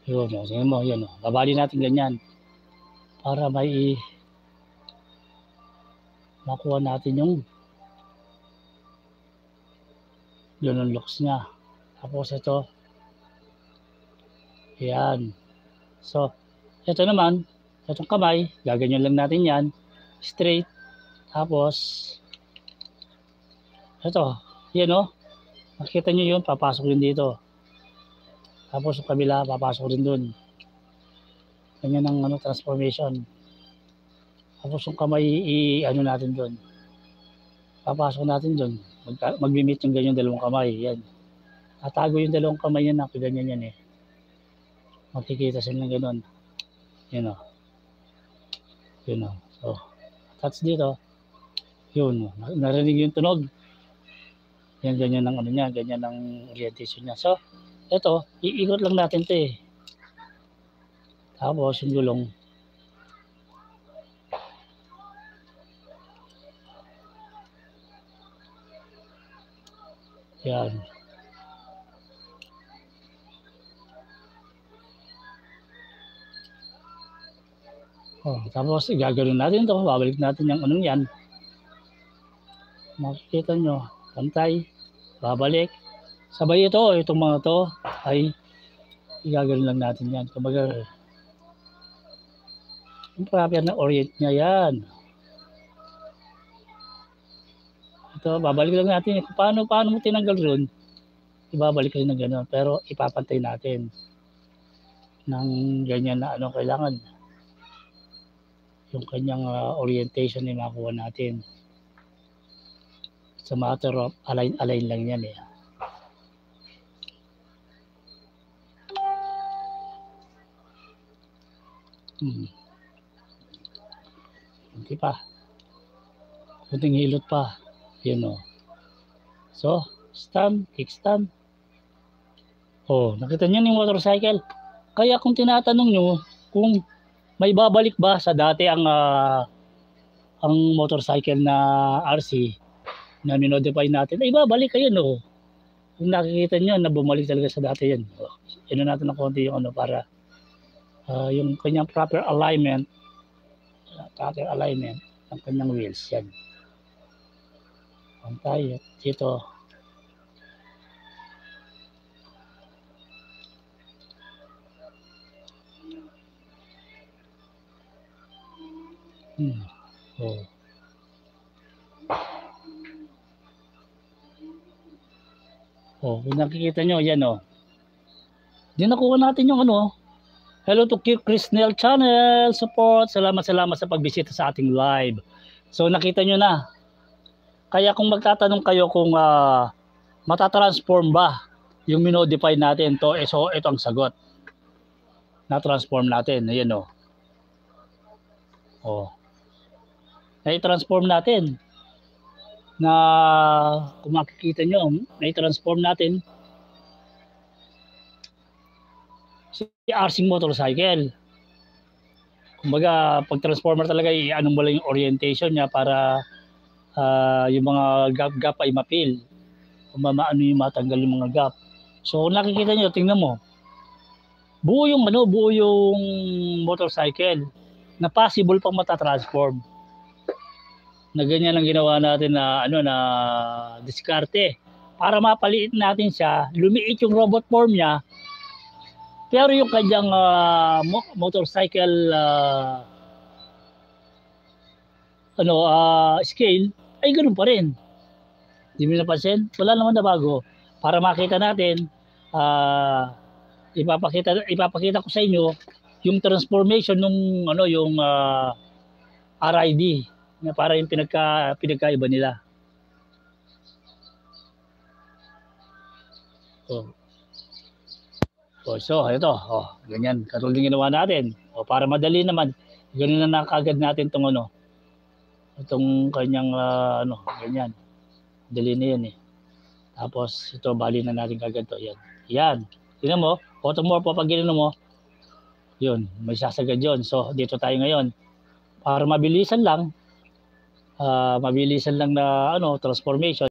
Yun, o. Tingnan mo, yun, o. Babali natin ganyan. Para may makuha natin yung yun ang looks niya. Tapos ito. Ayan. So, ito naman, itong kamay, gaganyan lang natin yan. Straight. Tapos, ito. Yan, o. Makikita nyo yun, papasok yun dito. Tapos yung kabila, papasok rin dun. Ganyan ang transformation. Tapos yung kamay, i-ano natin dun. Papasok natin dun. Mag-meet yung ganyan dalawang kamay. Yan. Tatago yung dalawang kamay yan. Ganyan yan eh. Makikita sila ng ganun. Yun o. Yun o. So, attach dito. Yun o. Narinig yung tunog. Yan, ganyan ang ano niya. Ganyan ang orientation niya. So, ito, iikot lang natin ito eh. Tapos, yung gulong. Yan. Oh, tapos, igagano'n natin ito. Babalik natin yung anong yan. Makikita nyo. Pantay. Babalik. Sabay ito. Itong mga to ay igagano'n lang natin yan. Kumbaga, yung proper na orient niya yan. Ito, babalik lang natin. Paano mo tinanggal ron? Ibabalik rin ng gano'n. Pero ipapantay natin ng ganyan na ano kailangan. Yung kanyang orientation ay makuha natin. Sa matter of align lang yan eh. Hindi pa. Kunting hilot pa. Yun o. So, stand, kickstand. Oh, nakita niyo yung motorcycle. Kaya kung tinatanong nyo kung may babalik ba sa dati ang motorcycle na RC na minodify natin, ay babalik kayo no. Kung nakikita nyo na bumalik talaga sa dati yan. Oh, ino natin ng konti yung ano para yung kanyang proper alignment ng kanyang wheels yan. Pantay dito. Oh. Oh, kung nakikita nyo, yan o. Di nakuha natin yung ano. Hello to Chris Nell Channel support. Salamat sa pagbisita sa ating live. So nakita nyo na. Kaya kung magtatanong kayo kung matatransform ba yung minodify natin to, so ito ang sagot. Na-transform natin. Ayan o. Oh. Na-transform natin. Na kung makikita nyo, na-transform natin si RC motorcycle. Kumbaga, pag transformer talaga, i-ano mo lang yung orientation niya para yung mga gap ay mapil. Kung maano yung matanggal yung mga gap. So, kung nakikita nyo, tingnan mo. Buo yung motorcycle na possible pang matatransform. Na ganyan ang ginawa natin na diskarte para mapaliit natin siya, lumiit yung robot form niya, pero yung kanyang motorcycle scale ay ganoon pa rin. Hindi mo napansin? Wala naman na bago. Para makita natin, ipapakita ko sa inyo yung transformation nung yung RID na para yung pinagkaiba nila. So ito, ganyan, katulad ng ginawa natin. Para madali naman, ganyan na nakagad natin itong kanyang ganyan. Dali na yan eh. Tapos ito, bali na natin kagad to. Yan. Tingnan mo, automorph pag ginano mo, yun, may sasagad yun. So dito tayo ngayon. Para mabilisan lang na transformation.